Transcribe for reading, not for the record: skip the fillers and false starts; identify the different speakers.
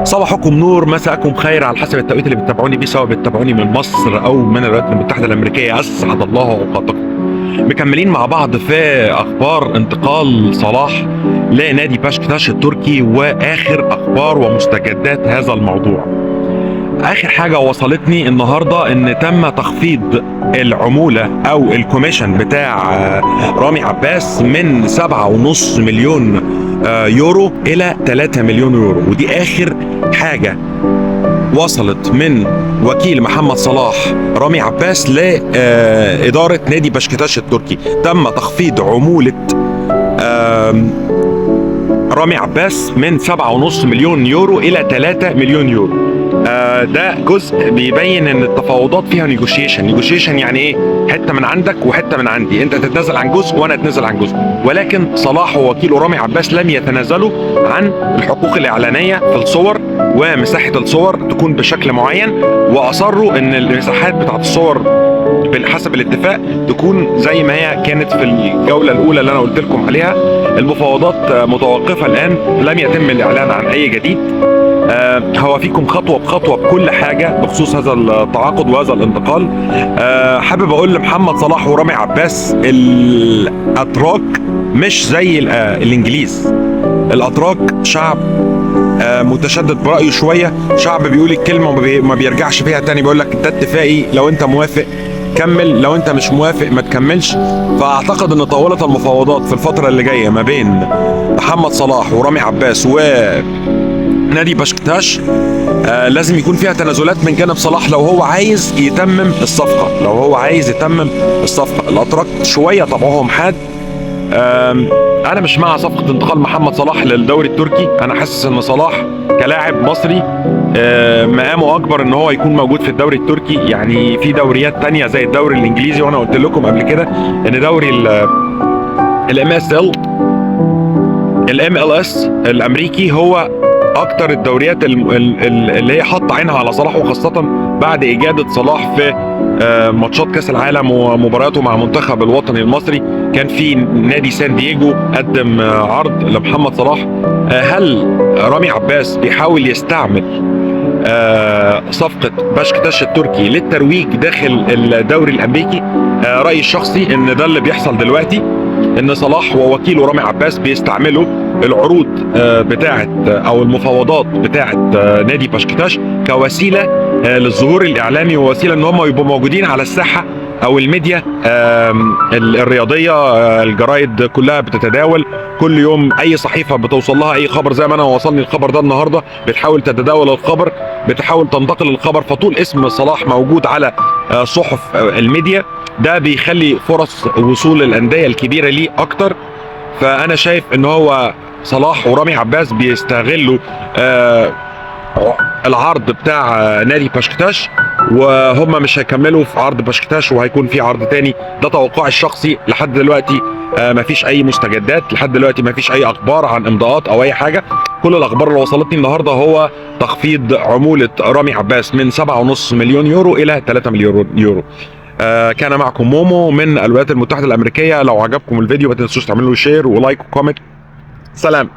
Speaker 1: صباحكم نور، مساءكم خير، على حسب التوقيت اللي بتتابعوني بيه، سواء بتتابعوني من مصر او من الولايات المتحده الامريكيه. اسعد الله اوقاتكم. مكملين مع بعض في اخبار انتقال صلاح لنادي بشكتاش التركي واخر اخبار ومستجدات هذا الموضوع. اخر حاجه وصلتني النهارده ان تم تخفيض العموله او الكوميشن بتاع رامي عباس من 7.5 مليون يورو الى 3 مليون يورو، ودي اخر حاجه وصلت من وكيل محمد صلاح رامي عباس لإدارة نادي بشكتاش التركي. تم تخفيض عمولة رامي عباس من 7.5 مليون يورو إلى 3 مليون يورو. ده جزء بيبين ان التفاوضات فيها نيجوشيشن يعني ايه؟ حته من عندك وحته من عندي، انت تتنازل عن جزء وانا اتنازل عن جزء، ولكن صلاح ووكيله رامي عباس لم يتنازلوا عن الحقوق الاعلانيه في الصور، ومساحه الصور تكون بشكل معين، واصروا ان المساحات بتاعت الصور حسب الاتفاق تكون زي ما هي كانت في الجوله الاولى اللي انا قلت لكم عليها. المفاوضات متوقفه الان، لم يتم الاعلان عن اي جديد. هوافيكم خطوه بخطوه بكل حاجه بخصوص هذا التعاقد وهذا الانتقال. حابب اقول لمحمد صلاح ورامي عباس، الاتراك مش زي الانجليز. الاتراك شعب متشدد برايه شويه، شعب بيقول الكلمه وما بيرجعش فيها تاني، بيقول لك ده اتفاقي، لو انت موافق كمل، لو انت مش موافق ما تكملش. فاعتقد ان طاوله المفاوضات في الفتره اللي جايه ما بين محمد صلاح ورامي عباس نادي بشكتاش لازم يكون فيها تنازلات من جانب صلاح لو هو عايز يتمم الصفقه. الاتراك شويه طبعهم حاد. انا مش مع صفقه انتقال محمد صلاح للدوري التركي. انا حاسس ان صلاح كلاعب مصري مقامه اكبر ان هو يكون موجود في الدوري التركي. يعني في دوريات تانية زي الدوري الانجليزي، وانا قلت لكم قبل كده ان دوري الام ال اس الامريكي هو اكتر الدوريات اللي هي حاطه عينها على صلاح، وخاصه بعد اجاده صلاح في ماتشات كاس العالم ومبارياته مع منتخب الوطني المصري. كان في نادي سان دييجو قدم عرض لمحمد صلاح. هل رامي عباس بيحاول يستعمل صفقة بشكتاش التركي للترويج داخل الدوري الامريكي؟ رأيي الشخصي ان ده اللي بيحصل دلوقتي، ان صلاح ووكيله رامي عباس بيستعملوا العروض بتاعه او المفاوضات بتاعه نادي بشكتاش كوسيله للظهور الاعلامي، ووسيله ان هم يبقوا موجودين على الساحه او الميديا الرياضيه. الجرايد كلها بتتداول كل يوم، اي صحيفه بتوصل لها اي خبر، زي ما انا وصلني الخبر ده النهارده، بتحاول تتداول الخبر، بتحاول تنتقل الخبر. فطول اسم صلاح موجود على صحف الميديا، ده بيخلي فرص وصول الانديه الكبيره ليه اكتر. فانا شايف ان هو صلاح ورامي عباس بيستغلوا العرض بتاع نادي بشكتاش، وهم مش هيكملوا في عرض بشكتاش وهيكون في عرض تاني. ده توقعي الشخصي. لحد دلوقتي مفيش اي مستجدات، لحد دلوقتي مفيش اي اخبار عن امضاءات او اي حاجه. كل الاخبار اللي وصلتني النهارده هو تخفيض عموله رامي عباس من 7.5 مليون يورو الى 3 مليون يورو. كان معكم مومو من الولايات المتحده الامريكيه. لو عجبكم الفيديو ما تنسوش تعملوا شير ولايك وكومنت. سلام.